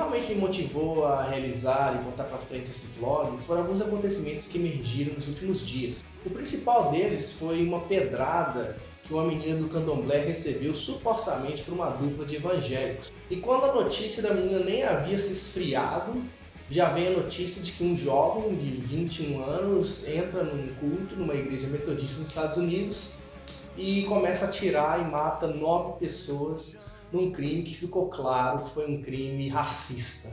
realmente me motivou a realizar e botar para frente esse vlog foram alguns acontecimentos que emergiram nos últimos dias. O principal deles foi uma pedrada que uma menina do candomblé recebeu supostamente por uma dupla de evangélicos. E quando a notícia da menina nem havia se esfriado, já vem a notícia de que um jovem de 21 anos entra num culto, numa igreja metodista nos Estados Unidos e começa a atirar e mata 9 pessoas num crime que ficou claro que foi um crime racista.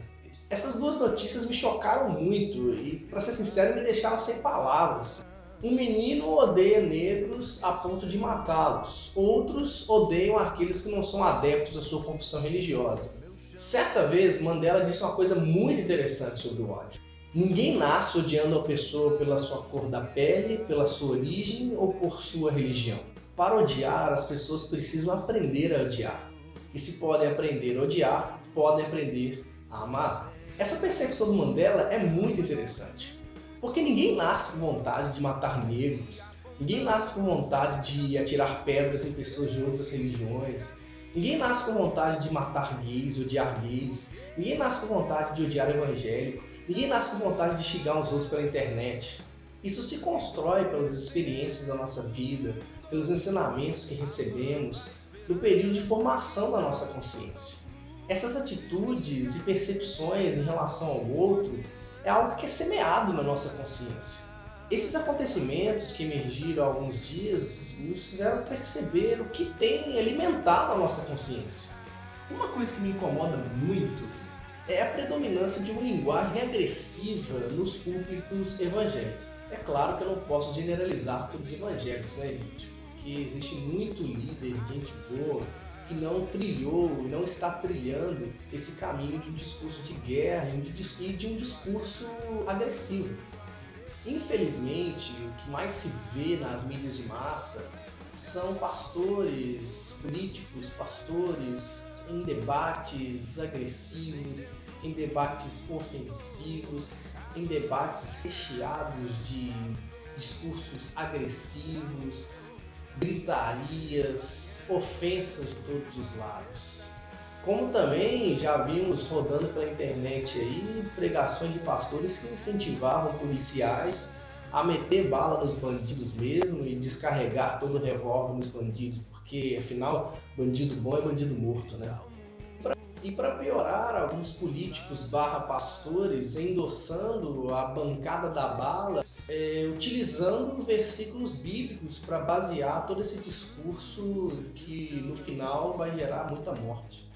Essas duas notícias me chocaram muito e, para ser sincero, me deixaram sem palavras. Um menino odeia negros a ponto de matá-los. Outros odeiam aqueles que não são adeptos da sua confissão religiosa. Certa vez, Mandela disse uma coisa muito interessante sobre o ódio. Ninguém nasce odiando a pessoa pela sua cor da pele, pela sua origem ou por sua religião. Para odiar, as pessoas precisam aprender a odiar. E se podem aprender a odiar, podem aprender a amar. Essa percepção do Mandela é muito interessante. Porque ninguém nasce com vontade de matar negros, ninguém nasce com vontade de atirar pedras em pessoas de outras religiões, ninguém nasce com vontade de matar gays, odiar gays, ninguém nasce com vontade de odiar evangélico, ninguém nasce com vontade de xingar os outros pela internet. Isso se constrói pelas experiências da nossa vida, pelos ensinamentos que recebemos, no período de formação da nossa consciência. Essas atitudes e percepções em relação ao outro é algo que é semeado na nossa consciência. Esses acontecimentos que emergiram há alguns dias nos fizeram perceber o que tem alimentado a nossa consciência. Uma coisa que me incomoda muito é a predominância de uma linguagem agressiva nos púlpitos evangélicos. É claro que eu não posso generalizar todos os evangélicos, né, gente? Porque existe muito líder, gente boa, que não trilhou, não está trilhando esse caminho de um discurso de guerra e de um discurso agressivo. Infelizmente, o que mais se vê nas mídias de massa são pastores, políticos, pastores em debates agressivos, em debates ofensivos, em debates recheados de discursos agressivos, gritarias, ofensas de todos os lados. Como também já vimos rodando pela internet aí pregações de pastores que incentivavam policiais a meter bala nos bandidos mesmo e descarregar todo o revólver nos bandidos, porque afinal bandido bom é bandido morto, né? E para piorar, alguns políticos pastores endossando a bancada da bala, utilizando versículos bíblicos para basear todo esse discurso que no final vai gerar muita morte.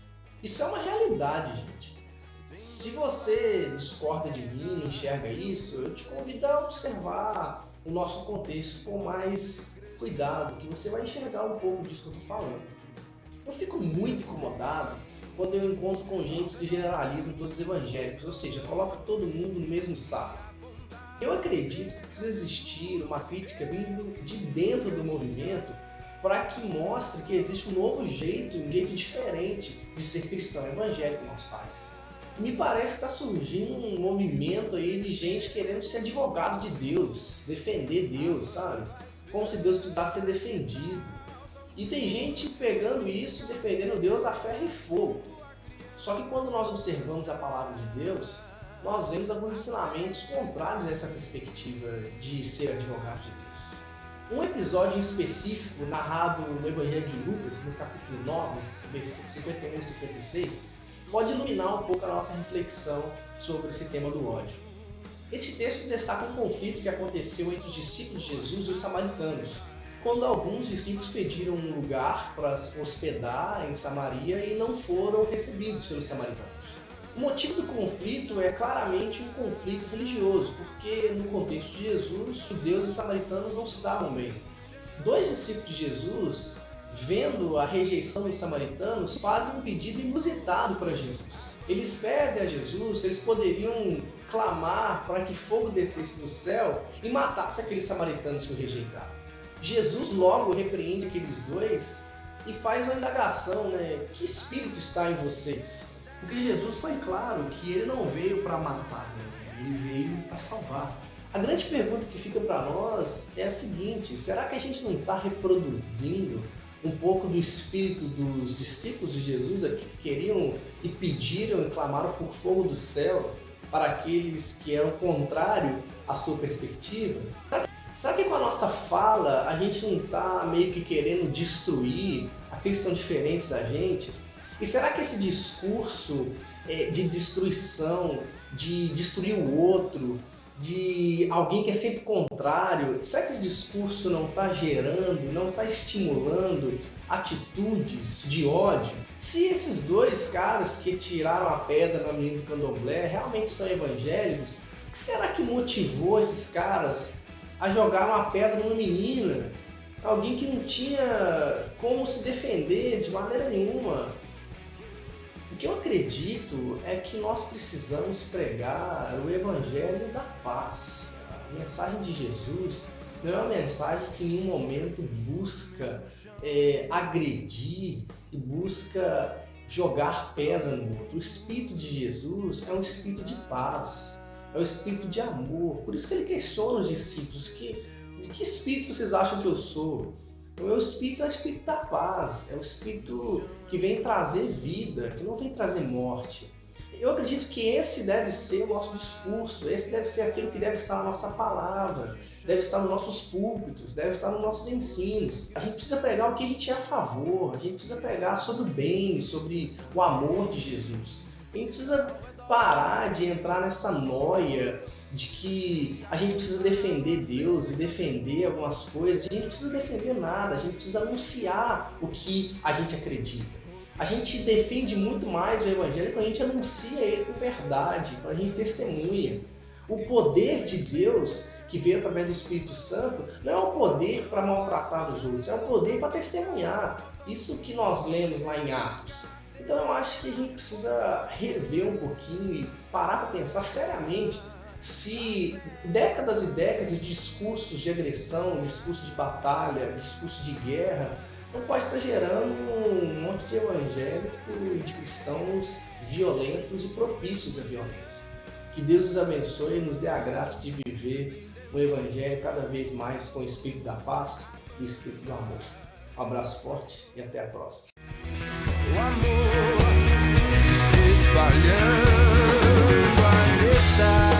Isso é uma realidade, gente. Se você discorda de mim, enxerga isso, eu te convido a observar o nosso contexto com mais cuidado, que você vai enxergar um pouco disso que eu estou falando. Eu fico muito incomodado quando eu encontro com gente que generalizam todos os evangélicos, ou seja, coloca todo mundo no mesmo saco. Eu acredito que precisa existir uma crítica vindo de dentro do movimento para que mostre que existe um novo jeito, um jeito diferente de ser cristão evangélico, meus pais. Me parece que está surgindo um movimento aí de gente querendo ser advogado de Deus, defender Deus, sabe? Como se Deus precisasse ser defendido. E tem gente pegando isso e defendendo Deus a ferro e fogo. Só que quando nós observamos a palavra de Deus, nós vemos alguns ensinamentos contrários a essa perspectiva de ser advogado de Deus. Um episódio em específico, narrado no Evangelho de Lucas, no capítulo 9, versículos 51 e 56, pode iluminar um pouco a nossa reflexão sobre esse tema do ódio. Este texto destaca um conflito que aconteceu entre os discípulos de Jesus e os samaritanos, quando alguns discípulos pediram um lugar para se hospedar em Samaria e não foram recebidos pelos samaritanos. O motivo do conflito é claramente um conflito religioso, porque no contexto de Jesus, judeus e samaritanos não se davam bem. 2 discípulos de Jesus, vendo a rejeição dos samaritanos, fazem um pedido inusitado para Jesus. Eles pedem a Jesus se eles poderiam clamar para que fogo descesse do céu e matasse aqueles samaritanos que o rejeitaram. Jesus logo repreende aqueles 2 e faz uma indagação, né? Que espírito está em vocês? Porque Jesus foi claro que ele não veio para matar, né? Ele veio para salvar. A grande pergunta que fica para nós é a seguinte: será que a gente não está reproduzindo um pouco do espírito dos discípulos de Jesus aqui, que queriam e pediram e clamaram por fogo do céu para aqueles que eram contrário à sua perspectiva? Será que com a nossa fala a gente não está meio que querendo destruir aqueles que são diferentes da gente? E será que esse discurso de destruição, de destruir o outro, de alguém que é sempre contrário, será que esse discurso não está gerando, não está estimulando atitudes de ódio? Se esses dois caras que tiraram a pedra na menina do candomblé realmente são evangélicos, o que será que motivou esses caras a jogar uma pedra numa menina? Alguém que não tinha como se defender de maneira nenhuma. O que eu acredito é que nós precisamos pregar o Evangelho da paz. A mensagem de Jesus não é uma mensagem que em nenhum momento busca agredir e busca jogar pedra no outro. O Espírito de Jesus é um Espírito de paz, é um Espírito de amor. Por isso que ele questiona os discípulos, de que Espírito vocês acham que eu sou? O meu Espírito é o Espírito da paz, é o Espírito que vem trazer vida, que não vem trazer morte. Eu acredito que esse deve ser o nosso discurso, esse deve ser aquilo que deve estar na nossa palavra, deve estar nos nossos púlpitos, deve estar nos nossos ensinos. A gente precisa pregar o que a gente é a favor, a gente precisa pregar sobre o bem, sobre o amor de Jesus. A gente precisa parar de entrar nessa noia de que a gente precisa defender Deus e defender algumas coisas. A gente não precisa defender nada, a gente precisa anunciar o que a gente acredita. A gente defende muito mais o Evangelho quando a gente anuncia ele com verdade, quando a gente testemunha. O poder de Deus, que veio através do Espírito Santo, não é o poder para maltratar os outros, é o poder para testemunhar. Isso que nós lemos lá em Atos. Então eu acho que a gente precisa rever um pouquinho e parar para pensar seriamente se décadas e décadas de discursos de agressão, discursos de batalha, discursos de guerra, não pode estar gerando um monte de evangélicos e de cristãos violentos e propícios à violência. Que Deus nos abençoe e nos dê a graça de viver o evangelho cada vez mais com o espírito da paz e o espírito do amor. Um abraço forte e até a próxima. O amor se espalhando ainda está.